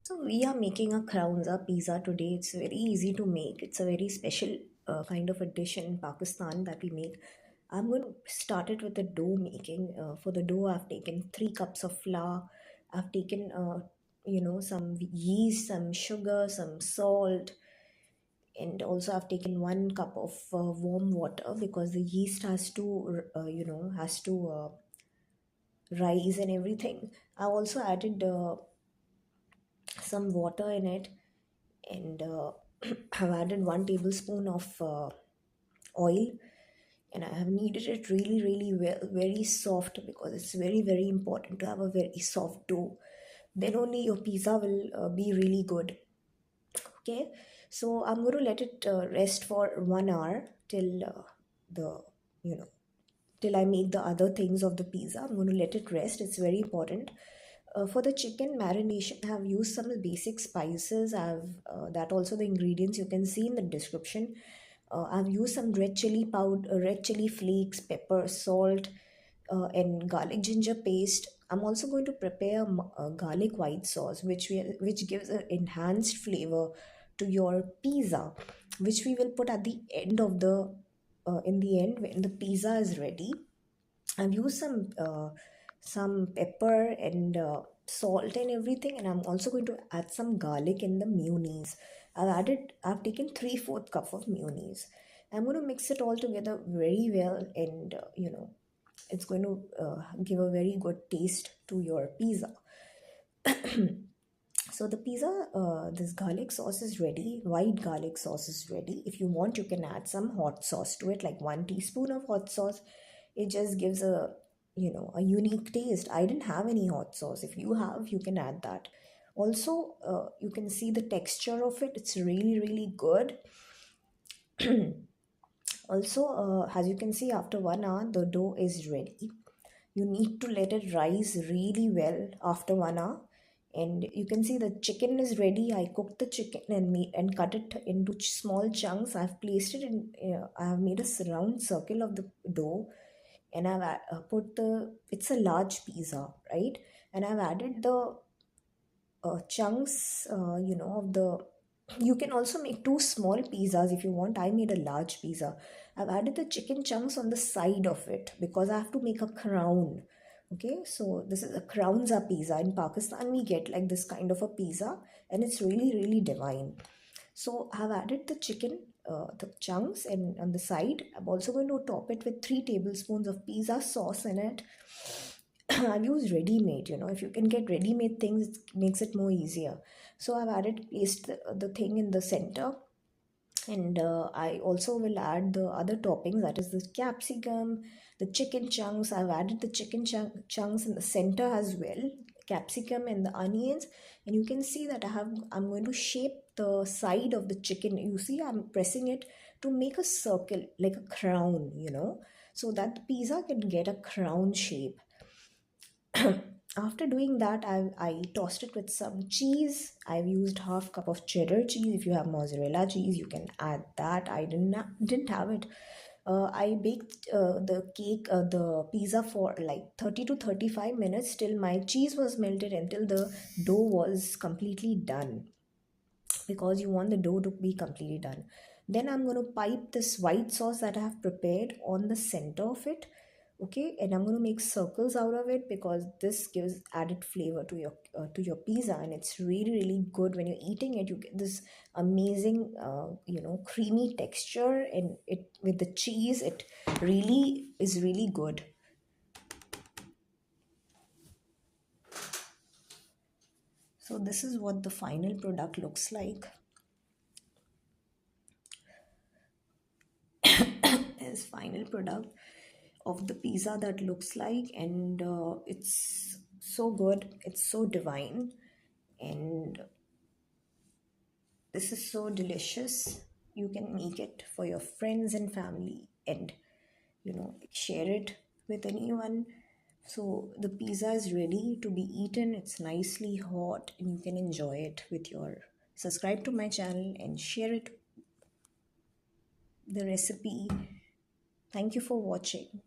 So we are making a Khaunza pizza today. It's very easy to make. It's a very special kind of a dish in Pakistan that we make. I'm going to start it with the dough making. For the dough, I've taken 3 cups of flour. I've taken, some yeast, some sugar, some salt, and also I've taken 1 cup of warm water because the yeast has to, rise and everything. I also added some water in it, and I've added 1 tablespoon of oil, and I have kneaded it really, really well, very soft, because it's very, very important to have a very soft dough. Then only your pizza will be really good. Okay, so I'm going to let it rest for 1 hour till the you know till I make the other things of the pizza. I'm going to let it rest. It's very important. For the chicken marination, I have used some basic spices. I've that also the ingredients you can see in the description. I've used some red chili powder, red chili flakes, pepper, salt, and garlic ginger paste. I'm also going to prepare a garlic white sauce, which gives an enhanced flavor to your pizza, which we will put at the end of the in the end when the pizza is ready. I've used some pepper and salt and everything, and I'm also going to add some garlic in the mayonnaise. I've taken 3/4 cup of mayonnaise. I'm going to mix it all together very well, and it's going to give a very good taste to your pizza. So the pizza, this garlic sauce is ready. White garlic sauce is ready. If you want, you can add some hot sauce to it, like 1 teaspoon of hot sauce. It just gives a unique taste. I didn't have any hot sauce. If you have, you can add that. Also, you can see the texture of it. It's really, really good. Also, as you can see, after 1 hour, the dough is ready. You need to let it rise really well after 1 hour. And you can see the chicken is ready. I cooked the chicken and cut it into small chunks. I've placed it in. I have made a round circle of the dough, and I've put the. It's a large pizza, right? And I've added the chunks. Of the. You can also make 2 small pizzas if you want. I made a large pizza. I've added the chicken chunks on the side of it because I have to make a crown. Okay, so this is a Khaunza pizza. In Pakistan, we get like this kind of a pizza, and it's really, really divine. So I've added the chicken, the chunks, and on the side, I'm also going to top it with 3 tablespoons of pizza sauce in it. I've used ready-made. If you can get ready-made things, it makes it more easier. So I've placed the thing in the center, and I also will add the other toppings, that is the capsicum, the chicken chunks. I've added the chicken chunks in the center as well, capsicum and the onions. And you can see that I'm going to shape the side of the chicken. You see, I'm pressing it to make a circle like a crown, so that the pizza can get a crown shape. After doing that, I tossed it with some cheese. I've used half cup of cheddar cheese. If you have mozzarella cheese, you can add that. I didn't have it. I baked the pizza for like 30 to 35 minutes till my cheese was melted, until the dough was completely done, because you want the dough to be completely done. Then I'm going to pipe this white sauce that I have prepared on the center of it. Okay, and I'm going to make circles out of it because this gives added flavor to your pizza, and it's really, really good. When you're eating it, you get this amazing creamy texture, and it with the cheese, it really is really good. So this is what the final product looks like. Is final product of the pizza that looks like, and it's so good, it's so divine, and this is so delicious. You can make it for your friends and family, and share it with anyone. So the pizza is ready to be eaten. It's nicely hot, and you can enjoy it with your. Subscribe to my channel and share it, the recipe. Thank you for watching.